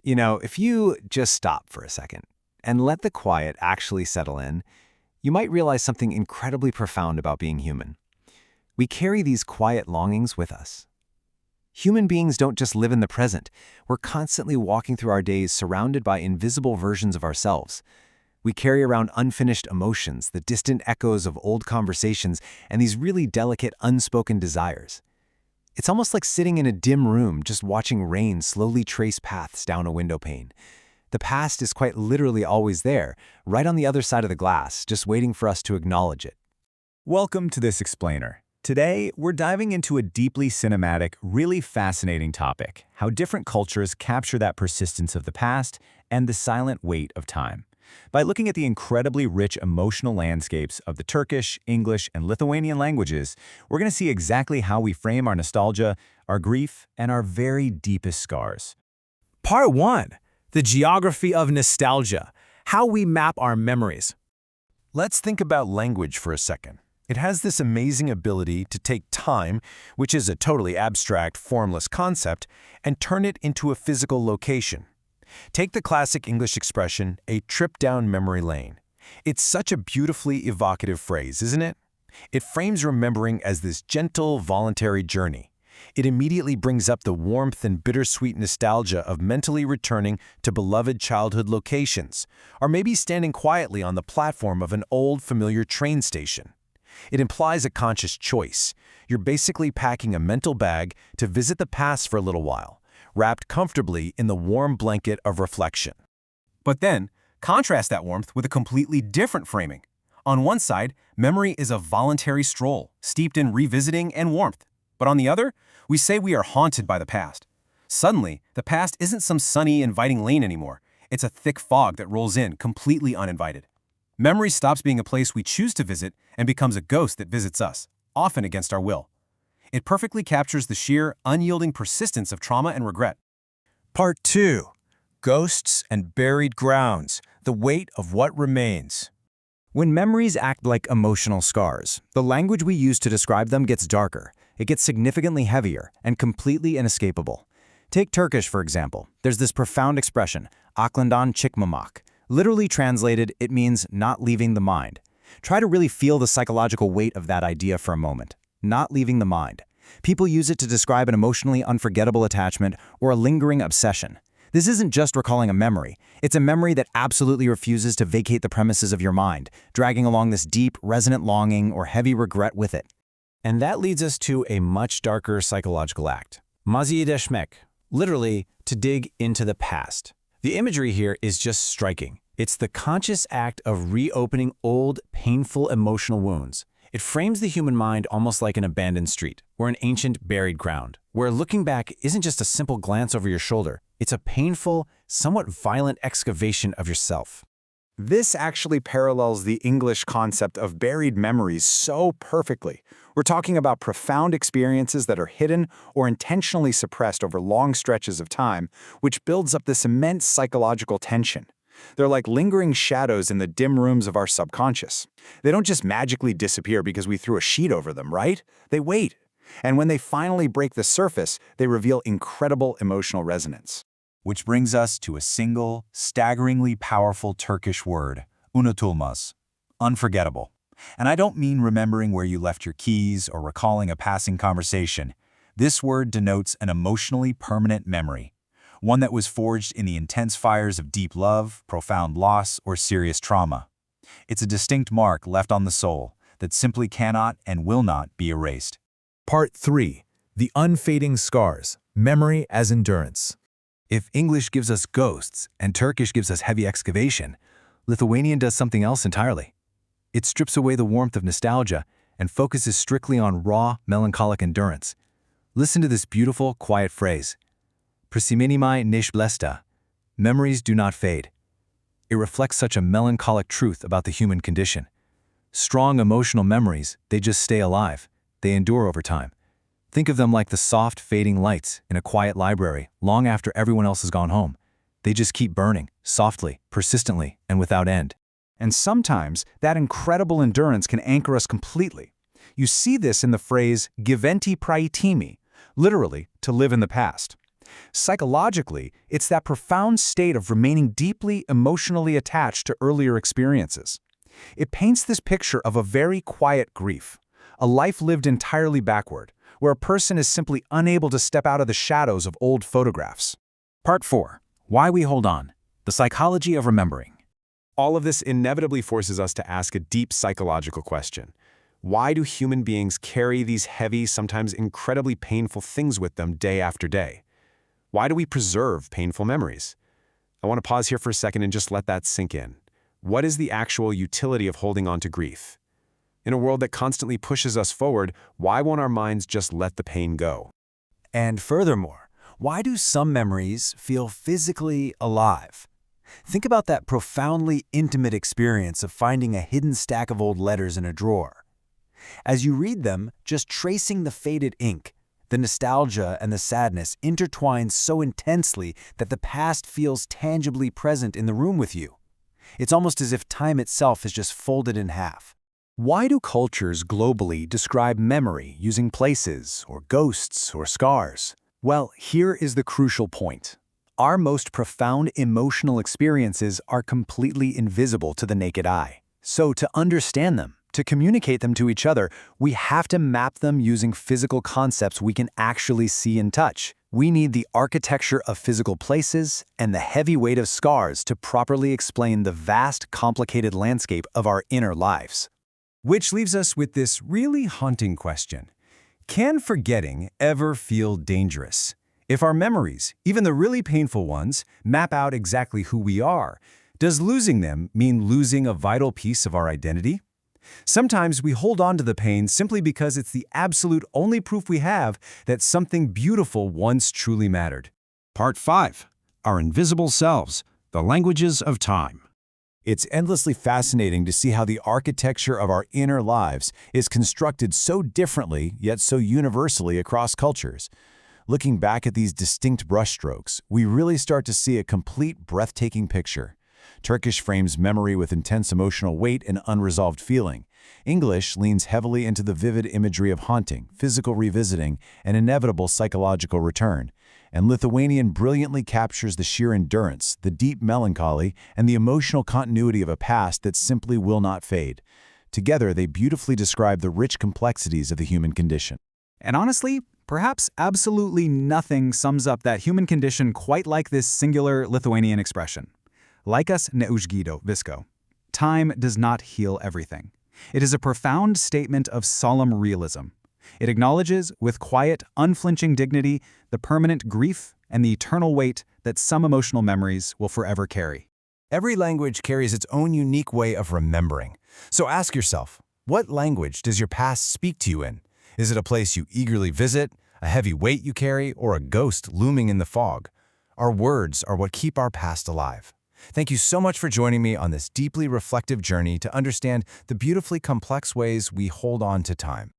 If you just stop for a second and let the quiet actually settle in, you might realize something incredibly profound about being human. We carry these quiet longings with us. Human beings don't just live in the present. We're constantly walking through our days surrounded by invisible versions of ourselves. We carry around unfinished emotions, the distant echoes of old conversations, and these really delicate, unspoken desires. It's almost like sitting in a dim room just watching rain slowly trace paths down a window pane. The past is quite literally always there, right on the other side of the glass, just waiting for us to acknowledge it. Welcome to This Explainer. Today, we're diving into a deeply cinematic, really fascinating topic: how different cultures capture that persistence of the past and the silent weight of time. By looking at the incredibly rich emotional landscapes of the Turkish, English, and Lithuanian languages, we're going to see exactly how we frame our nostalgia, our grief, and our very deepest scars. Part 1. The geography of nostalgia. How we map our memories. Let's think about language for a second. It has this amazing ability to take time, which is a totally abstract, formless concept, and turn it into a physical location. Take the classic English expression, a trip down memory lane. It's such a beautifully evocative phrase, isn't it? It frames remembering as this gentle, voluntary journey. It immediately brings up the warmth and bittersweet nostalgia of mentally returning to beloved childhood locations, or maybe standing quietly on the platform of an old, familiar train station. It implies a conscious choice. You're basically packing a mental bag to visit the past for a little while, wrapped comfortably in the warm blanket of reflection. But then, contrast that warmth with a completely different framing. On one side, memory is a voluntary stroll, steeped in revisiting and warmth. But on the other, we say we are haunted by the past. Suddenly, the past isn't some sunny, inviting lane anymore. It's a thick fog that rolls in, completely uninvited. Memory stops being a place we choose to visit and becomes a ghost that visits us, often against our will. It perfectly captures the sheer, unyielding persistence of trauma and regret. Part 2. Ghosts and buried grounds, the weight of what remains. When memories act like emotional scars, the language we use to describe them gets darker. It gets significantly heavier and completely inescapable. Take Turkish, for example. There's this profound expression, Akılından, çıkamamak. Literally translated, it means not leaving the mind. Try to really feel the psychological weight of that idea for a moment. Not leaving the mind. People use it to describe an emotionally unforgettable attachment or a lingering obsession. This isn't just recalling a memory. It's a memory that absolutely refuses to vacate the premises of your mind, dragging along this deep, resonant longing or heavy regret with it. And that leads us to a much darker psychological act. Neišblesta, literally, to dig into the past. The imagery here is just striking. It's the conscious act of reopening old, painful emotional wounds. It frames the human mind almost like an abandoned street, or an ancient buried ground, where looking back isn't just a simple glance over your shoulder. It's a painful, somewhat violent excavation of yourself. This actually parallels the English concept of buried memories so perfectly. We're talking about profound experiences that are hidden or intentionally suppressed over long stretches of time, which builds up this immense psychological tension. They're like lingering shadows in the dim rooms of our subconscious. They don't just magically disappear because we threw a sheet over them, right? They wait. And when they finally break the surface, they reveal incredible emotional resonance. Which brings us to a single, staggeringly powerful Turkish word, unutulmaz, unforgettable. And I don't mean remembering where you left your keys or recalling a passing conversation. This word denotes an emotionally permanent memory, one that was forged in the intense fires of deep love, profound loss, or serious trauma. It's a distinct mark left on the soul that simply cannot and will not be erased. Part 3. The unfading scars. Memory as endurance. If English gives us ghosts and Turkish gives us heavy excavation, Lithuanian does something else entirely. It strips away the warmth of nostalgia and focuses strictly on raw, melancholic endurance. Listen to this beautiful, quiet phrase. Prisimimimai neišblesta. Memories do not fade. It reflects such a melancholic truth about the human condition. Strong emotional memories, they just stay alive. They endure over time. Think of them like the soft, fading lights in a quiet library long after everyone else has gone home. They just keep burning, softly, persistently, and without end. And sometimes, that incredible endurance can anchor us completely. You see this in the phrase gyventi praeitimi, literally, to live in the past. Psychologically, it's that profound state of remaining deeply emotionally attached to earlier experiences. It paints this picture of a very quiet grief, a life lived entirely backward, where a person is simply unable to step out of the shadows of old photographs. Part 4. Why we hold on. The psychology of remembering. All of this inevitably forces us to ask a deep psychological question. Why do human beings carry these heavy, sometimes incredibly painful things with them day after day? Why do we preserve painful memories? I want to pause here for a second and just let that sink in. What is the actual utility of holding on to grief? In a world that constantly pushes us forward, why won't our minds just let the pain go? And furthermore, why do some memories feel physically alive? Think about that profoundly intimate experience of finding a hidden stack of old letters in a drawer. As you read them, just tracing the faded ink, the nostalgia and the sadness intertwine so intensely that the past feels tangibly present in the room with you. It's almost as if time itself is just folded in half. Why do cultures globally describe memory using places or ghosts or scars? Well, here is the crucial point. Our most profound emotional experiences are completely invisible to the naked eye. So to understand them, to communicate them to each other, we have to map them using physical concepts we can actually see and touch. We need the architecture of physical places and the heavy weight of scars to properly explain the vast, complicated landscape of our inner lives. Which leaves us with this really haunting question. Can forgetting ever feel dangerous? If our memories, even the really painful ones, map out exactly who we are, does losing them mean losing a vital piece of our identity? Sometimes we hold on to the pain simply because it's the absolute only proof we have that something beautiful once truly mattered. Part 5. Our Invisible Selves, the Languages of Time. It's endlessly fascinating to see how the architecture of our inner lives is constructed so differently, yet so universally across cultures. Looking back at these distinct brushstrokes, we really start to see a complete, breathtaking picture. Turkish frames memory with intense emotional weight and unresolved feeling. English leans heavily into the vivid imagery of haunting, physical revisiting, and inevitable psychological return. And Lithuanian brilliantly captures the sheer endurance, the deep melancholy, and the emotional continuity of a past that simply will not fade. Together, they beautifully describe the rich complexities of the human condition. And honestly, perhaps absolutely nothing sums up that human condition quite like this singular Lithuanian expression. Laikas neišblesta. Time does not heal everything. It is a profound statement of solemn realism. It acknowledges, with quiet, unflinching dignity, the permanent grief and the eternal weight that some emotional memories will forever carry. Every language carries its own unique way of remembering. So ask yourself, what language does your past speak to you in? Is it a place you eagerly visit, a heavy weight you carry, or a ghost looming in the fog? Our words are what keep our past alive. Thank you so much for joining me on this deeply reflective journey to understand the beautifully complex ways we hold on to time.